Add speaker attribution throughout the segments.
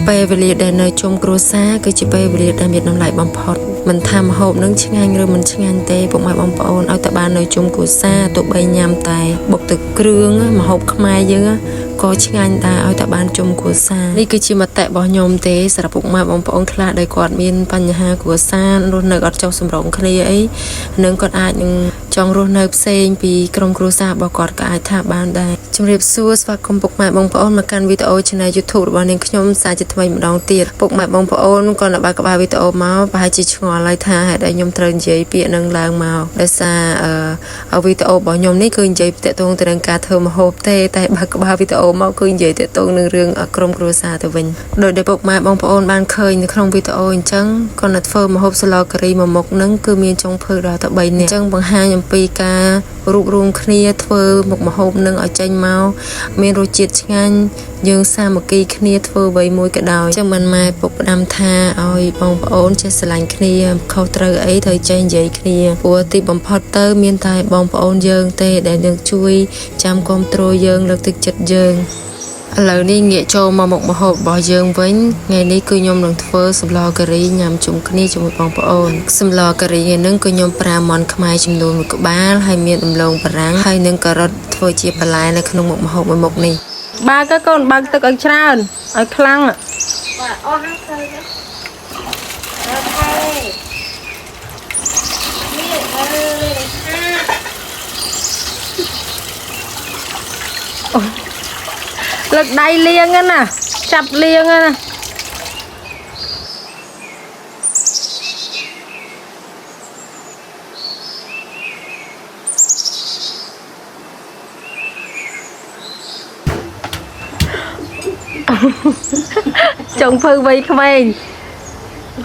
Speaker 1: ពេលវេលាដែលនៅជុំគ្រួសារគឺជាពេលវេលាដែលមានតម្លៃបំផុតមិនថាម្ហូបនឹងឆ្ងាញ់ឬមិនឆ្ងាញ់ទេពុកម៉ែបងប្អូនឲ្យតែបាននៅជុំគ្រួសារទោះបីញ៉ាំតែបុកទឹកគ្រឿងម្ហូបខ្មែរយើងក៏ឆ្ងាញ់ដែរឲ្យតែបានជុំគ្រួសារនេះគឺជាមតិរបស់ខ្ញុំទេសម្រាប់ពុកម៉ែបងប្អូនខ្លះដែលគាត់មានបញ្ហាគ្រួសាររស់នៅអត់ចុះសម្រុងគ្នាអីនឹងគាត់អាចនឹងចង់រស់នៅផ្សេងពីក្រុមគ្រួសាររបស់គាត់ក៏អាចថាបានដែរជំរាបសួរស្វាគមន៍ពុកម៉ែបងប្អូនមកកាន់វីដេអូ Channel YouTube របស់នាងខ្ញុំសារជាថ្មីម្ដងទៀតពុកម៉ែបងប្អូនក៏នៅបើកក្បាលវីដេអូមកប្រហែលជាឆ្ងល់ហើយថាហេតុអីខ្ញុំត្រូវនិយាយពាក្យនឹងឡើងមកដោយសារវីដេអូរបស់ខ្ញុំនេះគឺនិយាយទាក់ទងទៅនឹងការធ្វើម្ហូបទេតែបើកក្បាលវីដេអូមកគឺនិយាយទាក់ទងនឹងរឿងក្រុមគ្រួសារទៅវិញដោយដែលពុកម៉ែបងប្អូនបានឃើញនៅក្នុងវីដេអូអញ្ចឹងគាត់នៅធ្វើម្ហូបសាឡូការីមួយមុខហ្នឹងគឺមានចុងភៅដល់តែ3នាក់អញ្ចឹងបង្ហាញអំពីការរួបរวมគ្នាធ្វើមុខម្ហូបនឹងឲ្យចេញមកមានរសជាតិឆ្ងាញ់យើងសាមគ្គីគ្នាធ្វើអ្វីមួយក៏ដោយអញ្ចឹងមិនម៉ែពុកផ្ដាំថាឲ្យបងប្អូនចេះស្រឡាញ់គ្នាខុសត្រូវអីត្រូវចេះនិយាយគ្នាព្រោះទីបំផុតទៅមានតែបងប្អូនយើងទេដែលនឹងជួយចាំគ្រប់គ្រងយើងលើកទឹកចិត្តយើងឥឡូវនេះងាកចូលមកមុខម្ហូបរបស់យើងវិញថ្ងៃនេះគឺខ្ញុំនឹងធ្វើសម្លការីញ៉ាំជុំគ្នាជាមួយបងប្អូនសម្លការីហ្នឹងគឺខ្ញុំប្រើមាន់ខ្មែរចំនួន1ក្បាលហើយមានដំឡូងបារាំងហើយនឹងការ៉ុតធ្វើជាបន្លែនៅក្នុងមុខម្ហូបមួយមុខនេះបើកកូនបើកទឹកឲ្យច្រើនឲ្យខ្លាំងបាទអស់ហើយឃើញលើកដៃលៀងណាចាប់លៀងណាចង់ធ្វើវ័យក្មេង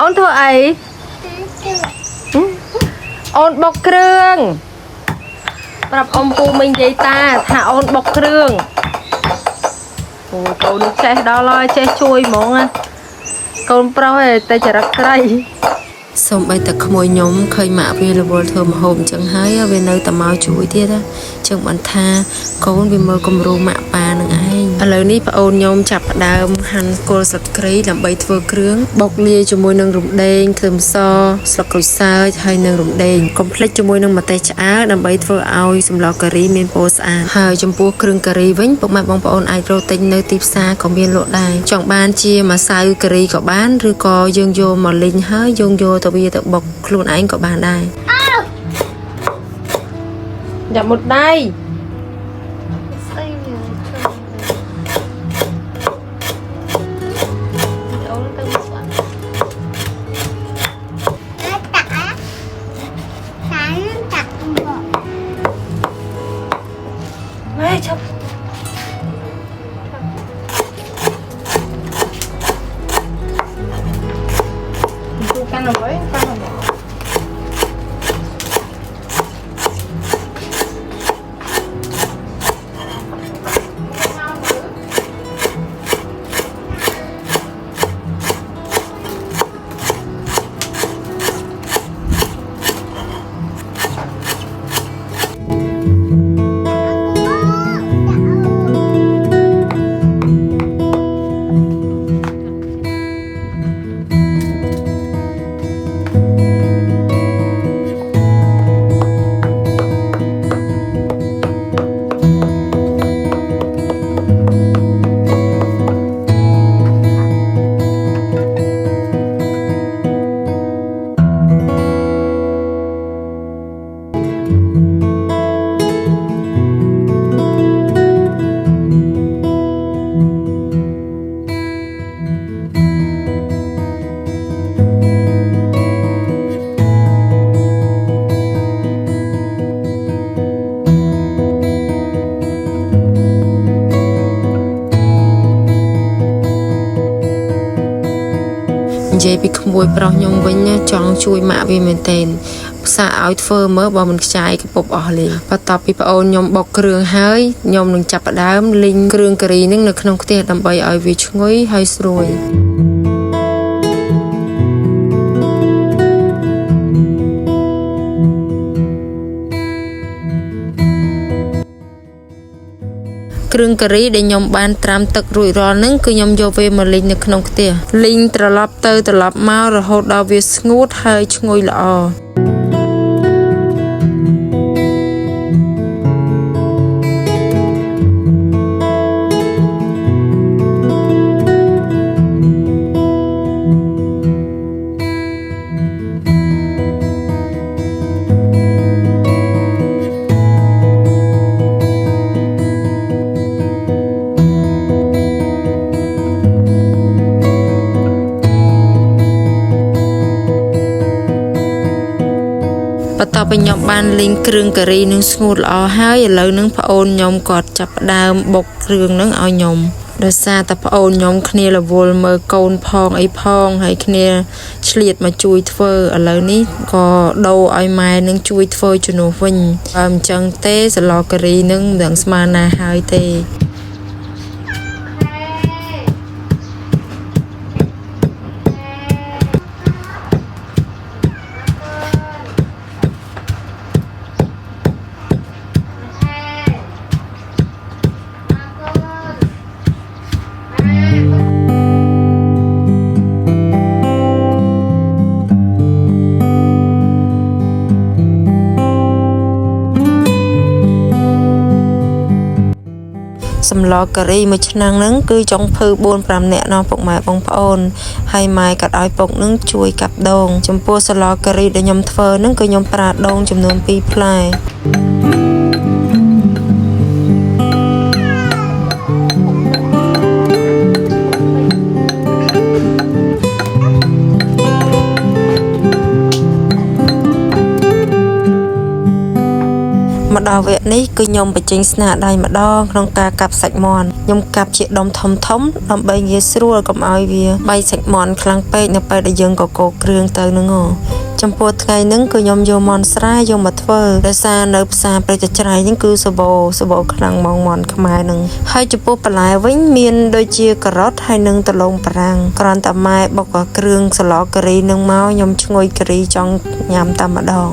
Speaker 1: អូនធ្វើអីអូនបុកគ្រឿងប្រាប់អ៊ំពូមិញនិយាយតាថាអូនបុកគ្រឿងអូកូននេះចេះដល់ហើយចេះជួយហ្មងណាកូនប្រុសឯតែចរិតស្រីសូមបីតែក្មួយខ្ញុំឃើញម៉ាក់វារវល់ធ្វើម្ហូបអញ្ចឹងហើយវានៅតែមកជួយទៀតណាចឹងបានថាកូនវាមើលគំរូម៉ាក់ប៉ានឹងឯងឥឡូវនេះប្អូនខ្ញុំចាប់ផ្ដើមហាន់គល់ស្លឹកគ្រៃដើម្បីធ្វើគ្រឿងបុកលាយជាមួយនឹងរំដេងខ្ទឹមសស្លឹកក្រូចសើចហើយនឹងរំដេងកុំភ្លេចជាមួយនឹងម្ទេសឆ្អើរដើម្បីធ្វើឲ្យសម្លការីមានពណ៌ស្អាតហើយចំពោះគ្រឿងការីវិញពុកម៉ែបងប្អូនអាចរកទិញនៅទីផ្សារក៏មានលក់ដែរចង់បានជាម្សៅការីក៏បានឬក៏យើងយកមកលីងហើយយើងយកទៅវាទៅបុកខ្លួនឯងក៏បានដែរយ៉ាប់មុតដៃស្អីវាអូនទៅមកបាត់តាក់ម៉ែឈប់ទូកាន់អ្វីកាន់អ្វីនិយាយពីក្មួយប្រុសខ្ញុំវិញចង់ជួយម៉ាក់វាមែនទែនផ្សាឲ្យធ្វើមើលបើមិនខ្ចាយកំពប់អស់លេងបន្ទាប់ពីប្អូនខ្ញុំបុកគ្រឿងហើយខ្ញុំនឹងចាប់ផ្ដើមលីងគ្រឿងការីនឹងនៅក្នុងខ្ទះដើម្បីឲ្យវាឈ្ងុយហើយស្រួយ គ្រឿងការីដែលខ្ញុំបានត្រាំទឹករួចរាល់ហ្នឹងគឺខ្ញុំយកវាមកលីងនៅក្នុងខ្ទះលីងត្រឡប់ទៅត្រឡប់មករហូតដល់វាស្ងួតហើយឈ្ងុយល្អបន្ទាប់ពីខ្ញុំបានលីងគ្រឿងការីនឹងស្ងួតល្អហើយឥឡូវនឹងប្អូនខ្ញុំគាត់ចាប់ផ្ដើមបុកគ្រឿងនឹងឲ្យខ្ញុំដោយសារតែប្អូនខ្ញុំគ្នារវល់មើលកូនផងអីផងហើយគ្នាឆ្លៀតមកជួយធ្វើឥឡូវនេះក៏ដូរឲ្យម៉ែនឹងជួយធ្វើជំនួសវិញបើមិនចឹងទេសឡការីនឹងមិនដឹងស្មើណាហើយទេសម្លការីមួយឆ្នាំងហ្នឹងគឺចុងភៅ 4-5 នាក់នោះពុកម៉ែបងប្អូនហើយម៉ែកាត់ឲ្យពុកនឹងជួយកាប់ដូងចំពោះសម្លការីដែលខ្ញុំធ្វើហ្នឹងគឺខ្ញុំប្រើដូងចំនួន2ផ្លែមកដល់វគ្គនេះគឺខ្ញុំបញ្ចេញស្នាដៃម្ដងក្នុងការកាប់សាច់មាន់ខ្ញុំកាប់ជាដុំធំដើម្បីងាយស្រួលកុំឲ្យវាបែកសាច់មាន់ខ្លាំងពេកនៅពេលដែលយើងកកគ្រឿងទៅនឹងចំពោះថ្ងៃហ្នឹងគឺខ្ញុំយកមាន់ស្រែយកមកធ្វើដោយសារនៅផ្សារព្រៃចច្រៃហ្នឹងគឺសបោខ្លាំងម៉ងមាន់ខ្មែរហ្នឹងហើយចំពោះបន្លែវិញមានដូចជាការ៉ុតហើយនិងដលងបារាំងគ្រាន់តែម៉ែបុកគ្រឿងសឡការីនឹងមកខ្ញុំឈ្ងុយការីចង់ញ៉ាំតែម្ដង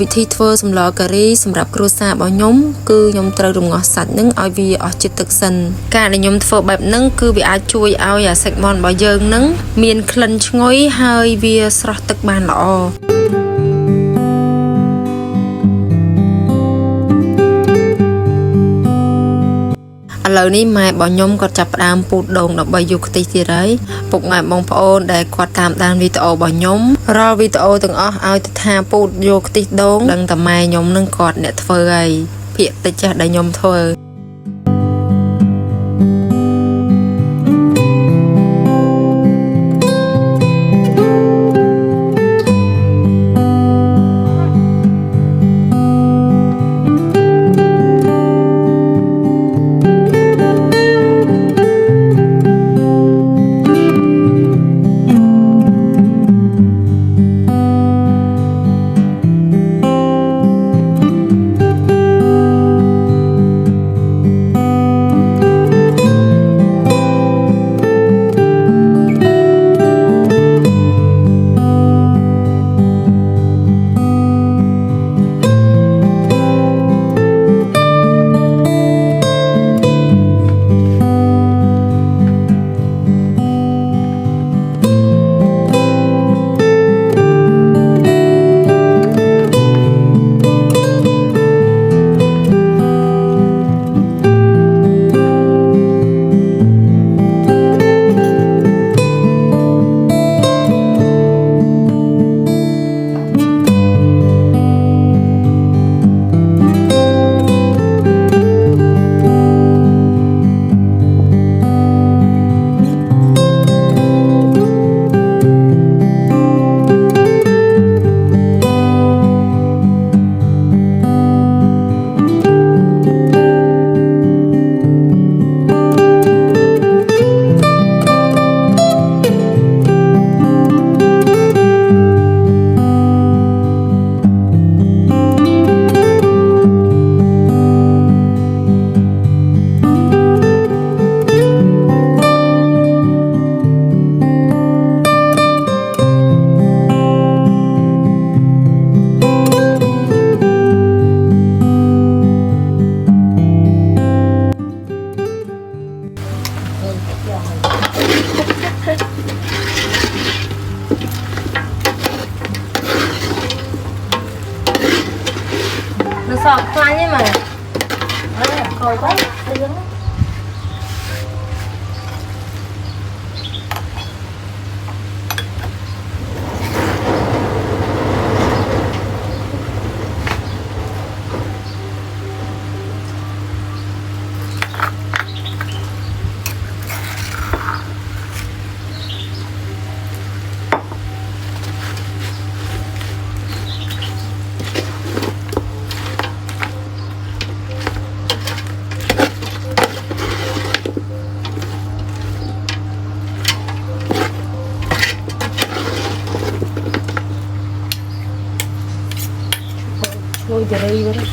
Speaker 1: វិធីធ្វើសម្លការីសម្រាប់គ្រួសាររបស់ខ្ញុំគឺខ្ញុំត្រូវរំងាស់សាច់នឹងឲ្យវាអស់ជាតិទឹកសិនការដែលខ្ញុំធ្វើបែបហ្នឹងគឺវាអាចជួយឲ្យអាសាច់មាន់របស់យើងនឹងមានក្លិនឈ្ងុយហើយវាស្រស់ទឹកបានល្អឥឡូវនេះម៉ែរបស់ខ្ញុំគាត់ចាប់ផ្ដើមពូតដូងដើម្បីយកខ្ទិះទៀតហើយពុកម៉ែបងប្អូនដែលគាត់តាមដានវីដេអូរបស់ខ្ញុំរាល់វីដេអូទាំងអស់ឲ្យទៅថាពូតយកខ្ទិះដូងដឹងតែម៉ែខ្ញុំនឹងគាត់អ្នកធ្វើហើយភាគតិចចាស់ដែលខ្ញុំធ្វើ จะได้ก็ได้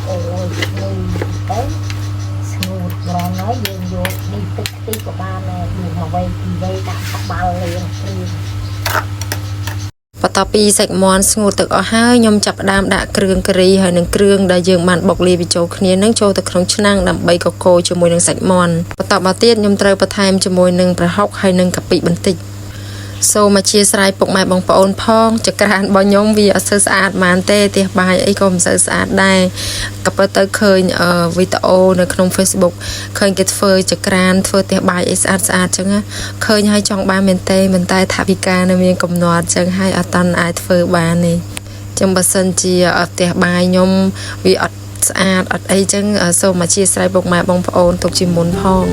Speaker 2: โอ้ยนี่เต้สมุดรอน้อยยืนโยนนี่ติ๊กติ๊กกับบ้านเลยอยู่มาไว้กี่ไว้ดักตักบาลเลยคือ
Speaker 1: ปตปีเสกมอนสงบตึกเอาให้ยมจับดามด่าเครื่องกรีให้หนึ่งเครื่องได้ยืมมันบอกลีไปโจคเนียนั่งโจตะครองชนั่งดำใบกโกจมวยหนึ่งเสกมอนปตมาเตี้ยยมเตยประทายจมวยหนึ่งประหอกให้หนึ่งกับปีบันติโซมาเชียสไลปกไม้บองปอนพองจะกรานบอยมวีเสือสะอาดมานเต้เตียบายไอ้กรมเสือสะอาดได้กับเตยเคยวิดีโอในขนมเฟซบุ๊กเคยเก็ตเฟอร์จะกรานเฟอร์เตียบายไอ้สะอาดจังอะเคยให้จองบ้านเมนเต้มันใต้ถาพิการในเมียงกำนวดจังให้อัตันไอเฟอร์บ้านนี่จังบัสันเจียเตียบายยมวีอัดสะอาดอัดไอ้จังโซมาเชียสไลปกไม้บองปอนตกจิมุนพอง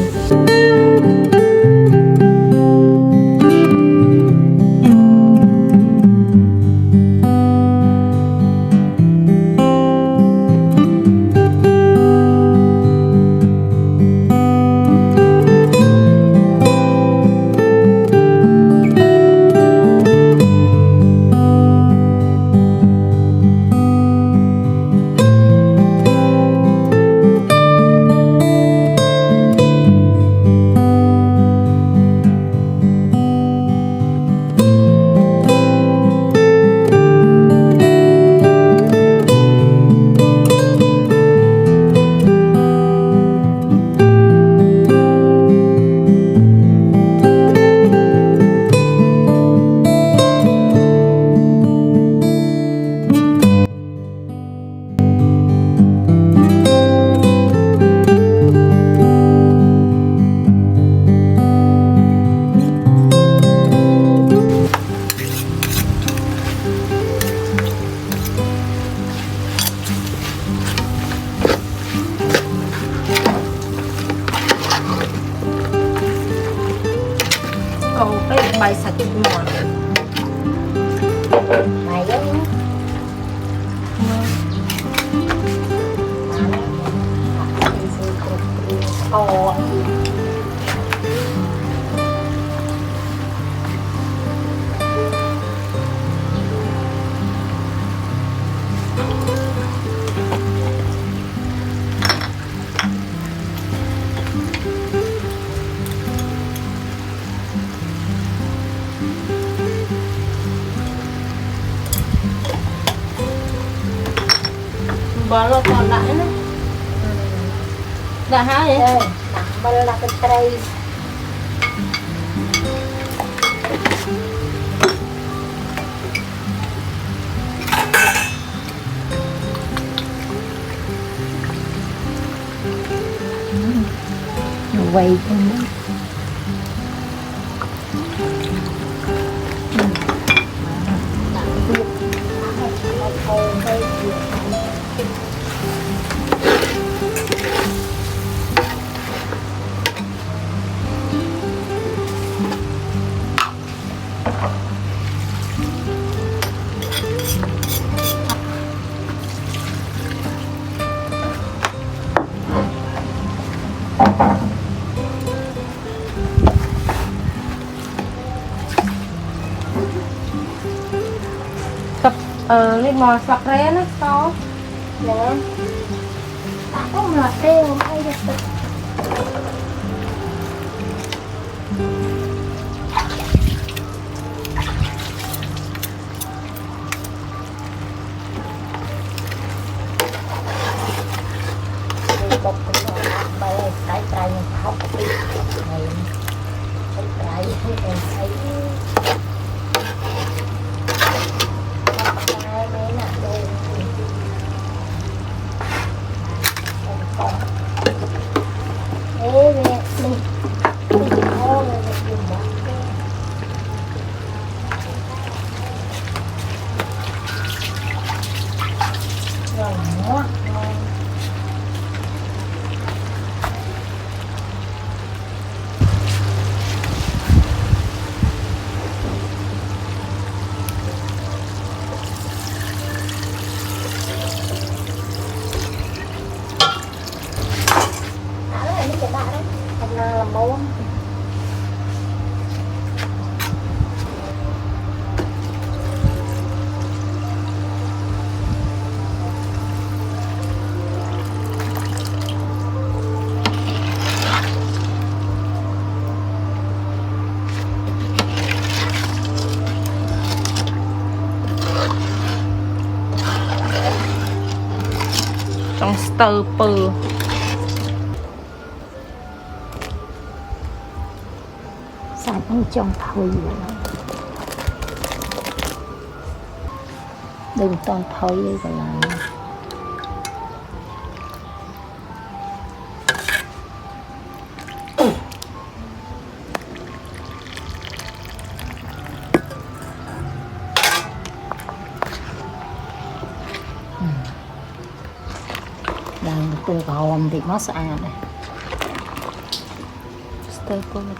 Speaker 1: เอาไปใบสัตว์หมอน
Speaker 2: mày á ồ
Speaker 1: bỏ lột còn lại nữa đã hai vậy
Speaker 2: đây mà là cái tray quay cho nó
Speaker 1: lên mò sọc ré nó to
Speaker 2: nè không là tiêu hay được bọc bay cái trai học đi này cái trai em thấy mấy nè đồ ê
Speaker 1: tơ pơ
Speaker 2: sạch nó trong thôi đừng toàn thôi đi còn là đang từ gòn thì nó sạch này.
Speaker 1: tơ pơ mà